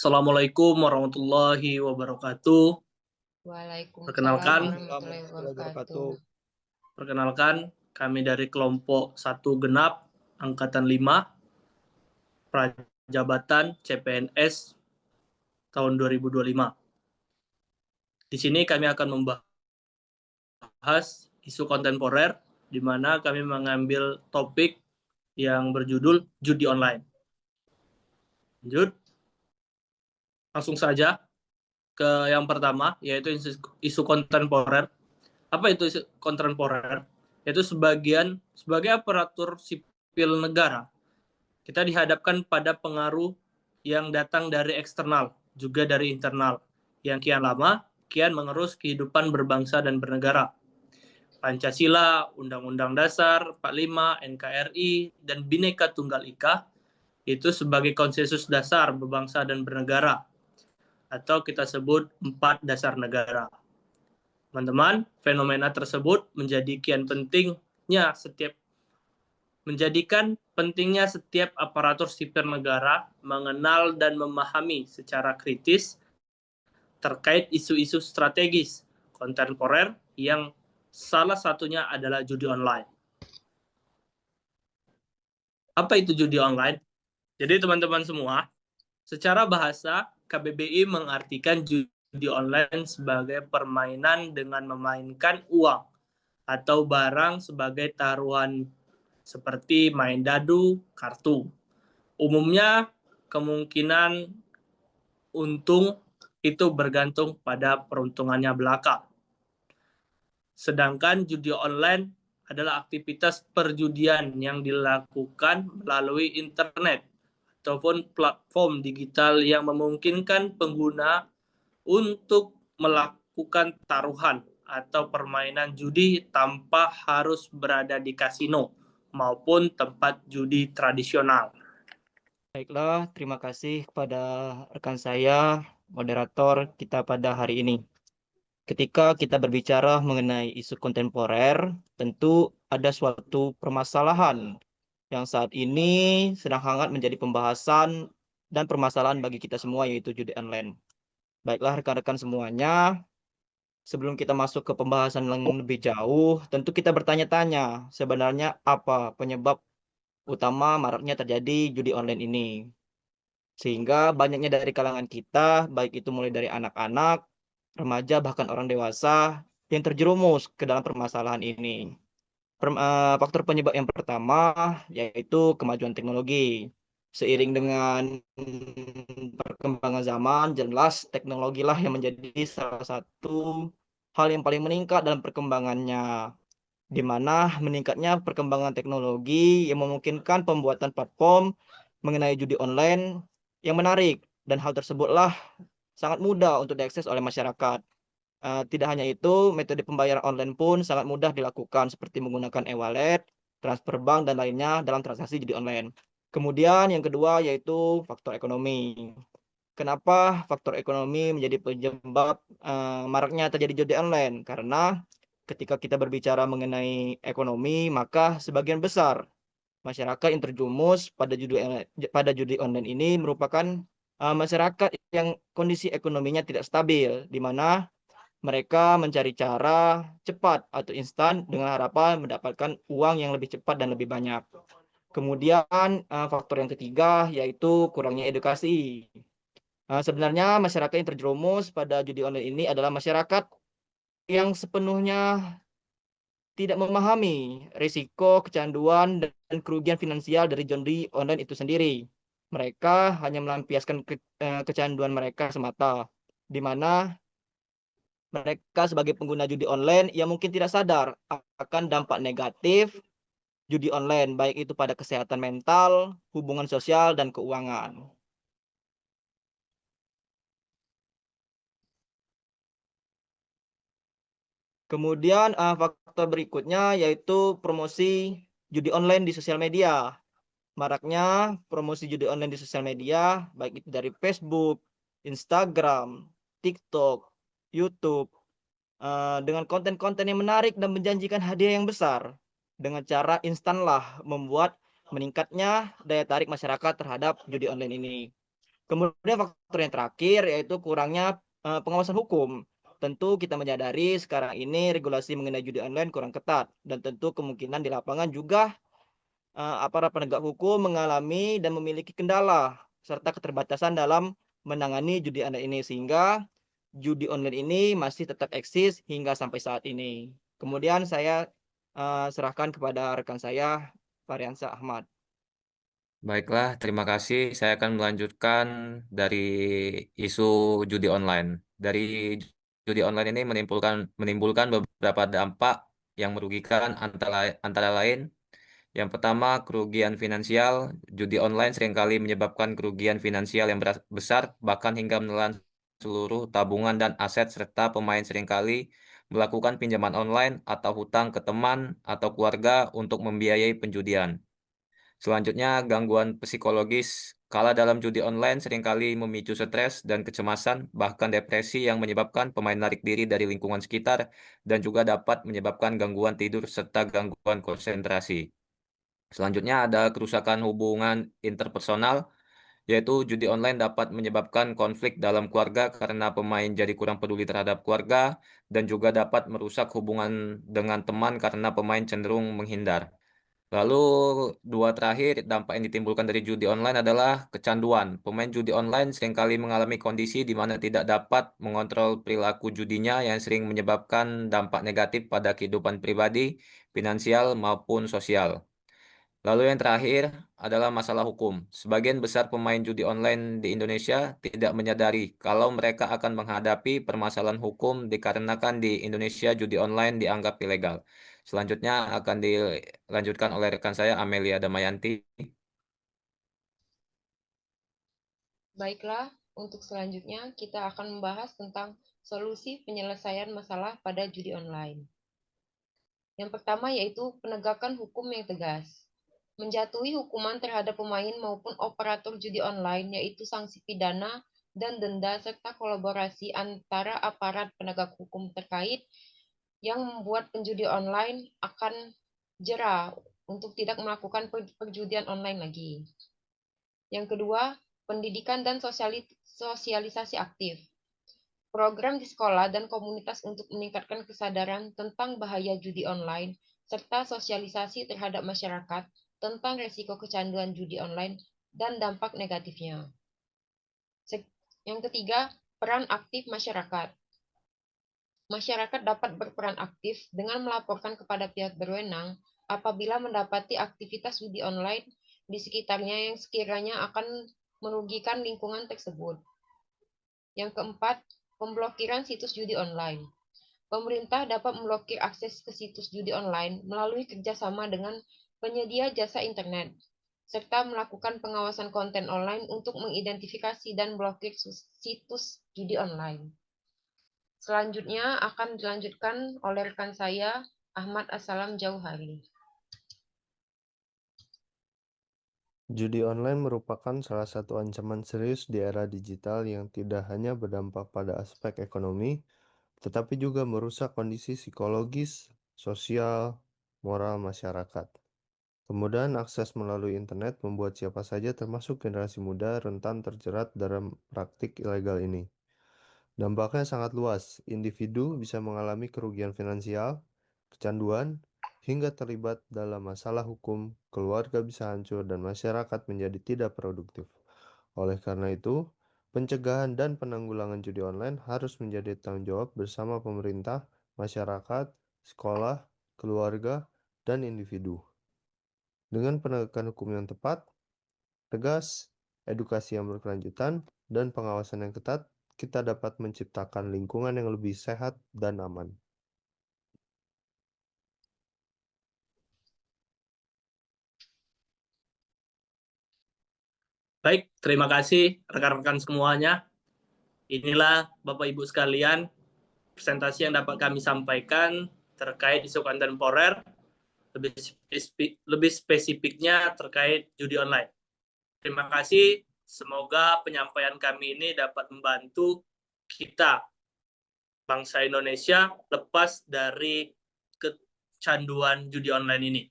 Assalamualaikum warahmatullahi wabarakatuh. Waalaikumsalam Perkenalkan, warahmatullahi Warahmatullahi wabarakatuh. wabarakatuh. kami dari kelompok 1 Genap angkatan 5 Prajabatan CPNS tahun 2025. Di sini kami akan membahas isu kontemporer di mana kami mengambil topik yang berjudul judi online. Lanjut, langsung saja ke yang pertama, yaitu isu kontemporer. Apa itu isu kontemporer? Yaitu sebagai aparatur sipil negara, kita dihadapkan pada pengaruh yang datang dari eksternal, juga dari internal, yang kian lama kian mengerus kehidupan berbangsa dan bernegara. Pancasila, Undang-Undang Dasar 45, NKRI, dan Bhinneka Tunggal Ika itu sebagai konsensus dasar berbangsa dan bernegara, atau kita sebut 4 dasar negara. Teman-teman, fenomena tersebut menjadikan pentingnya setiap aparatur sipil negara mengenal dan memahami secara kritis terkait isu-isu strategis kontemporer yang salah satunya adalah judi online. Apa itu judi online? Jadi teman-teman semua, secara bahasa KBBI mengartikan judi online sebagai permainan dengan memainkan uang atau barang sebagai taruhan seperti main dadu, kartu. Umumnya kemungkinan untung itu bergantung pada peruntungannya belaka. Sedangkan judi online adalah aktivitas perjudian yang dilakukan melalui internet ataupun platform digital yang memungkinkan pengguna untuk melakukan taruhan atau permainan judi tanpa harus berada di kasino maupun tempat judi tradisional. Baiklah, terima kasih kepada rekan saya, moderator kita pada hari ini. Ketika kita berbicara mengenai isu kontemporer, tentu ada suatu permasalahan yang saat ini sedang hangat menjadi pembahasan dan permasalahan bagi kita semua, yaitu judi online. Baiklah, rekan-rekan semuanya, sebelum kita masuk ke pembahasan yang lebih jauh, tentu kita bertanya-tanya, sebenarnya apa penyebab utama maraknya terjadi judi online ini? Sehingga banyaknya dari kalangan kita, baik itu mulai dari anak-anak, remaja, bahkan orang dewasa, yang terjerumus ke dalam permasalahan ini. Faktor penyebab yang pertama yaitu kemajuan teknologi. Seiring dengan perkembangan zaman, jelas teknologilah yang menjadi salah satu hal yang paling meningkat dalam perkembangannya, di mana meningkatnya perkembangan teknologi yang memungkinkan pembuatan platform mengenai judi online yang menarik, dan hal tersebutlah sangat mudah untuk diakses oleh masyarakat. Tidak hanya itu, metode pembayaran online pun sangat mudah dilakukan seperti menggunakan e-wallet, transfer bank, dan lainnya dalam transaksi judi online. Kemudian yang kedua yaitu faktor ekonomi. Kenapa faktor ekonomi menjadi penyebab maraknya terjadi judi online? Karena ketika kita berbicara mengenai ekonomi, maka sebagian besar masyarakat yang terjumus pada judi online ini merupakan masyarakat yang kondisi ekonominya tidak stabil, di mana mereka mencari cara cepat atau instan dengan harapan mendapatkan uang yang lebih cepat dan lebih banyak. Kemudian faktor yang ketiga yaitu kurangnya edukasi. Sebenarnya masyarakat yang terjerumus pada judi online ini adalah masyarakat yang sepenuhnya tidak memahami risiko, kecanduan, dan kerugian finansial dari judi online itu sendiri. Mereka hanya melampiaskan kecanduan mereka semata, di mana mereka sebagai pengguna judi online yang mungkin tidak sadar akan dampak negatif judi online, baik itu pada kesehatan mental, hubungan sosial, dan keuangan. Kemudian faktor berikutnya yaitu promosi judi online di sosial media. Maraknya promosi judi online di sosial media, baik itu dari Facebook, Instagram, TikTok, YouTube, dengan konten-konten yang menarik dan menjanjikan hadiah yang besar. Dengan cara instanlah membuat meningkatnya daya tarik masyarakat terhadap judi online ini. Kemudian faktor yang terakhir yaitu kurangnya pengawasan hukum. Tentu kita menyadari sekarang ini regulasi mengenai judi online kurang ketat dan tentu kemungkinan di lapangan juga aparat penegak hukum mengalami dan memiliki kendala serta keterbatasan dalam menangani judi online ini sehingga judi online ini masih tetap eksis hingga sampai saat ini. Kemudian saya serahkan kepada rekan saya, Fariansa Ahmad. Baiklah, terima kasih. Saya akan melanjutkan dari isu judi online. Dari judi online ini menimbulkan beberapa dampak yang merugikan antara lain. Yang pertama, kerugian finansial. Judi online seringkali menyebabkan kerugian finansial yang besar, bahkan hingga menelan seluruh tabungan dan aset, serta pemain seringkali melakukan pinjaman online atau hutang ke teman atau keluarga untuk membiayai penjudian. Selanjutnya, gangguan psikologis. Kala dalam judi online seringkali memicu stres dan kecemasan, bahkan depresi yang menyebabkan pemain menarik diri dari lingkungan sekitar dan juga dapat menyebabkan gangguan tidur serta gangguan konsentrasi. Selanjutnya ada kerusakan hubungan interpersonal, yaitu judi online dapat menyebabkan konflik dalam keluarga karena pemain jadi kurang peduli terhadap keluarga dan juga dapat merusak hubungan dengan teman karena pemain cenderung menghindar. Lalu dua terakhir, dampak yang ditimbulkan dari judi online adalah kecanduan. Pemain judi online seringkali mengalami kondisi di mana tidak dapat mengontrol perilaku judinya yang sering menyebabkan dampak negatif pada kehidupan pribadi, finansial, maupun sosial. Lalu yang terakhir adalah masalah hukum. Sebagian besar pemain judi online di Indonesia tidak menyadari kalau mereka akan menghadapi permasalahan hukum dikarenakan di Indonesia judi online dianggap ilegal. Selanjutnya akan dilanjutkan oleh rekan saya Amelia Damayanti. Baiklah, untuk selanjutnya kita akan membahas tentang solusi penyelesaian masalah pada judi online. Yang pertama yaitu penegakan hukum yang tegas. Menjatuhi hukuman terhadap pemain maupun operator judi online yaitu sanksi pidana dan denda serta kolaborasi antara aparat penegak hukum terkait yang membuat penjudi online akan jera untuk tidak melakukan perjudian online lagi. Yang kedua, pendidikan dan sosialisasi aktif. Program di sekolah dan komunitas untuk meningkatkan kesadaran tentang bahaya judi online, serta sosialisasi terhadap masyarakat tentang resiko kecanduan judi online dan dampak negatifnya. Yang ketiga, peran aktif masyarakat. Masyarakat dapat berperan aktif dengan melaporkan kepada pihak berwenang apabila mendapati aktivitas judi online di sekitarnya yang sekiranya akan merugikan lingkungan tersebut. Yang keempat, pemblokiran situs judi online. Pemerintah dapat memblokir akses ke situs judi online melalui kerjasama dengan penyedia jasa internet, serta melakukan pengawasan konten online untuk mengidentifikasi dan blokir situs judi online. Selanjutnya akan dilanjutkan oleh rekan saya, Ahmad Assalam Jauhari. Judi online merupakan salah satu ancaman serius di era digital yang tidak hanya berdampak pada aspek ekonomi, tetapi juga merusak kondisi psikologis, sosial, moral masyarakat. Kemudian akses melalui internet membuat siapa saja termasuk generasi muda rentan terjerat dalam praktik ilegal ini. Dampaknya sangat luas. Individu bisa mengalami kerugian finansial, kecanduan, hingga terlibat dalam masalah hukum, keluarga bisa hancur, dan masyarakat menjadi tidak produktif. Oleh karena itu, pencegahan dan penanggulangan judi online harus menjadi tanggung jawab bersama pemerintah, masyarakat, sekolah, keluarga, dan individu. Dengan penegakan hukum yang tepat, tegas, edukasi yang berkelanjutan, dan pengawasan yang ketat, kita dapat menciptakan lingkungan yang lebih sehat dan aman. Baik, terima kasih rekan-rekan semuanya. Inilah Bapak Ibu sekalian, presentasi yang dapat kami sampaikan terkait isu kontemporer, lebih spesifiknya terkait judi online. Terima kasih, semoga penyampaian kami ini dapat membantu kita, bangsa Indonesia, lepas dari kecanduan judi online ini.